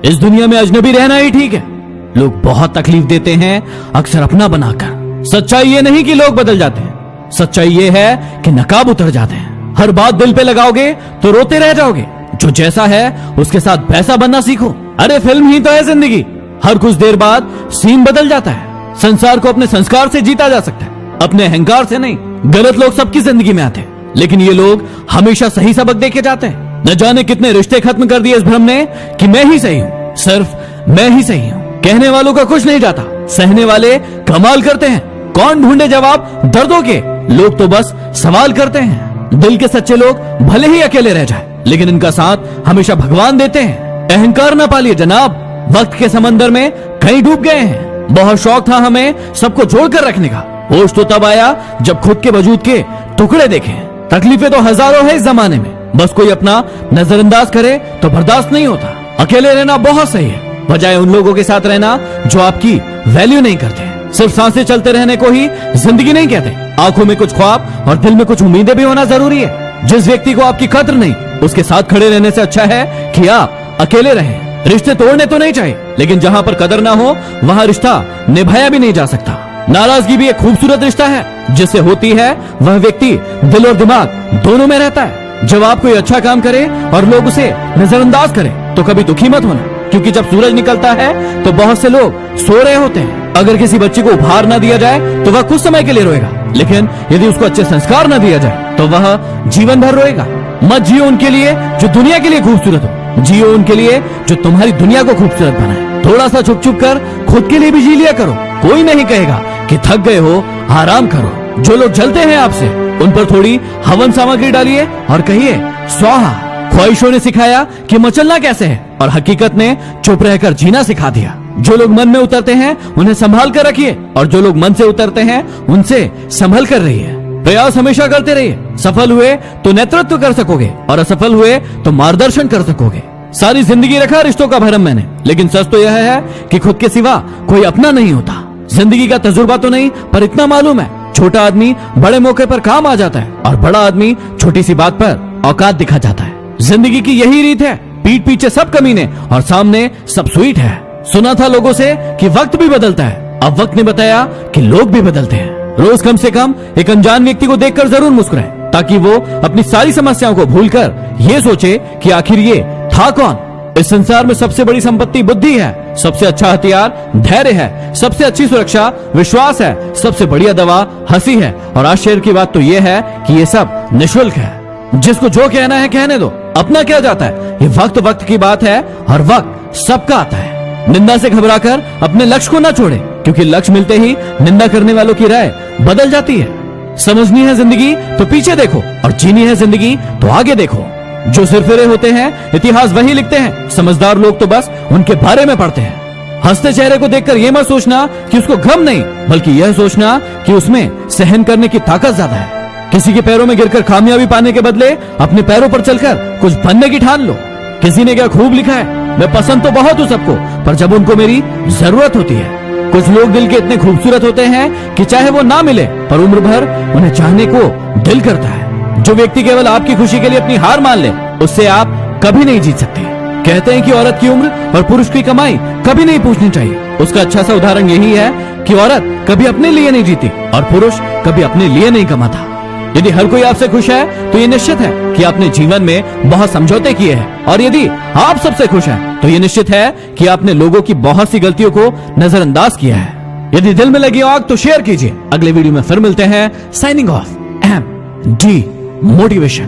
इस दुनिया में अजनबी रहना ही ठीक है। लोग बहुत तकलीफ देते हैं अक्सर अपना बनाकर। सच्चाई ये नहीं कि लोग बदल जाते हैं, सच्चाई ये है कि नकाब उतर जाते हैं। हर बात दिल पे लगाओगे तो रोते रह जाओगे। जो जैसा है उसके साथ वैसा बनना सीखो। अरे फिल्म ही तो है जिंदगी, हर कुछ देर बाद सीन बदल जाता है। संसार को अपने संस्कार से जीता जा सकता है, अपने अहंकार से नहीं। गलत लोग सबकी जिंदगी में आते हैं, लेकिन ये लोग हमेशा सही सबक देके जाते हैं। न जाने कितने रिश्ते खत्म कर दिए इस भ्रम ने कि मैं ही सही हूँ, सिर्फ मैं ही सही हूँ। कहने वालों का कुछ नहीं जाता, सहने वाले कमाल करते हैं। कौन ढूंढे जवाब दर्दों के, लोग तो बस सवाल करते हैं। दिल के सच्चे लोग भले ही अकेले रह जाए, लेकिन इनका साथ हमेशा भगवान देते हैं। अहंकार न पालिए जनाब, वक्त के समंदर में कहीं डूब गए हैं। बहुत शौक था हमें सबको जोड़कर रखने का, होश तो तब आया जब खुद के वजूद के टुकड़े देखे। तकलीफें तो हजारों है इस जमाने में, बस कोई अपना नजरअंदाज करे तो बर्दाश्त नहीं होता। अकेले रहना बहुत सही है, बजाय उन लोगों के साथ रहना जो आपकी वैल्यू नहीं करते। सिर्फ सांसें चलते रहने को ही जिंदगी नहीं कहते। आंखों में कुछ ख्वाब और दिल में कुछ उम्मीदें भी होना जरूरी है। जिस व्यक्ति को आपकी कद्र नहीं, उसके साथ खड़े रहने से अच्छा है कि आप अकेले रहें। रिश्ते तोड़ने तो नहीं चाहिए, लेकिन जहां पर कदर ना हो वहां रिश्ता निभाया भी नहीं जा सकता। नाराजगी भी एक खूबसूरत रिश्ता है, जिससे होती है वह व्यक्ति दिल और दिमाग दोनों में रहता है। जब आप कोई अच्छा काम करे और लोग उसे नजरअंदाज करें तो कभी दुखी मत होना, क्योंकि जब सूरज निकलता है तो बहुत से लोग सो रहे होते हैं। अगर किसी बच्चे को उपहार न दिया जाए तो वह कुछ समय के लिए रोएगा, लेकिन यदि उसको अच्छे संस्कार न दिया जाए तो वह जीवन भर रोएगा। मत जियो उनके लिए जो दुनिया के लिए खूबसूरत हो, जियो उनके लिए जो तुम्हारी दुनिया को खूबसूरत बनाए। थोड़ा सा छुप छुप कर खुद के लिए भी जी लिया करो। कोई नहीं कहेगा कि थक गए हो, आराम करो। जो लोग जलते हैं आपसे, उन पर थोड़ी हवन सामग्री डालिए और कहिए स्वाहा। ख्वाहिशों ने सिखाया कि मचलना कैसे है, और हकीकत ने चुप रहकर जीना सिखा दिया। जो लोग मन में उतरते हैं उन्हें संभाल कर रखिए, और जो लोग मन से उतरते हैं उनसे संभल कर रहिए। प्रयास हमेशा करते रहिए। सफल हुए तो नेतृत्व कर सकोगे, और असफल हुए तो मार्गदर्शन कर सकोगे। सारी जिंदगी रखा रिश्तों का भरम मैंने, लेकिन सच तो यह है कि खुद के सिवा कोई अपना नहीं होता। जिंदगी का तजुर्बा तो नहीं, पर इतना मालूम है, छोटा आदमी बड़े मौके पर काम आ जाता है, और बड़ा आदमी छोटी सी बात पर औकात दिखा जाता है। जिंदगी की यही रीत है, पीठ पीछे सब कमीने और सामने सब स्वीट है। सुना था लोगों से कि वक्त भी बदलता है, अब वक्त ने बताया कि लोग भी बदलते हैं। रोज कम से कम एक अनजान व्यक्ति को देखकर जरूर मुस्कुराएं, ताकि वो अपनी सारी समस्याओं को भूलकर ये सोचे कि आखिर ये था कौन। इस संसार में सबसे बड़ी संपत्ति बुद्धि है, सबसे अच्छा हथियार धैर्य है, सबसे अच्छी सुरक्षा विश्वास है, सबसे बढ़िया दवा हंसी है, और आश्चर्य की बात तो ये है कि ये सब निःशुल्क है। जिसको जो कहना है कहने दो, अपना क्या जाता है। ये वक्त वक्त की बात है, और वक्त सबका आता है। निंदा से घबराकर अपने लक्ष्य को न छोड़े, क्योंकि लक्ष्य मिलते ही निंदा करने वालों की राय बदल जाती है। समझनी है जिंदगी तो पीछे देखो, और जीनी है जिंदगी तो आगे देखो। जो सिरफिरे होते हैं इतिहास वही लिखते हैं, समझदार लोग तो बस उनके बारे में पढ़ते हैं। हंसते चेहरे को देखकर यह मत सोचना कि उसको गम नहीं, बल्कि यह सोचना कि उसमें सहन करने की ताकत ज्यादा है। किसी के पैरों में गिरकर कामयाबी पाने के बदले अपने पैरों पर चलकर कुछ बनने की ठान लो। किसी ने क्या खूब लिखा है, मैं पसंद तो बहुत हूँ सबको, पर जब उनको मेरी जरूरत होती है। कुछ लोग दिल के इतने खूबसूरत होते हैं कि चाहे वो ना मिले, पर उम्र भर उन्हें चाहने को दिल करता है। जो व्यक्ति केवल आपकी खुशी के लिए अपनी हार मान ले, उससे आप कभी नहीं जीत सकते। कहते हैं कि औरत की उम्र और पुरुष की कमाई कभी नहीं पूछनी चाहिए। उसका अच्छा सा उदाहरण यही है कि औरत कभी अपने लिए नहीं जीती और पुरुष कभी अपने लिए नहीं कमाता। यदि हर कोई आपसे खुश है तो ये निश्चित है कि आपने जीवन में बहुत समझौते किए हैं, और यदि आप सबसे खुश हैं तो ये निश्चित है कि आपने लोगों की बहुत सी गलतियों को नजरअंदाज किया है। यदि दिल में लगी आग तो शेयर कीजिए। अगले वीडियो में फिर मिलते हैं। Signing off, MD motivation.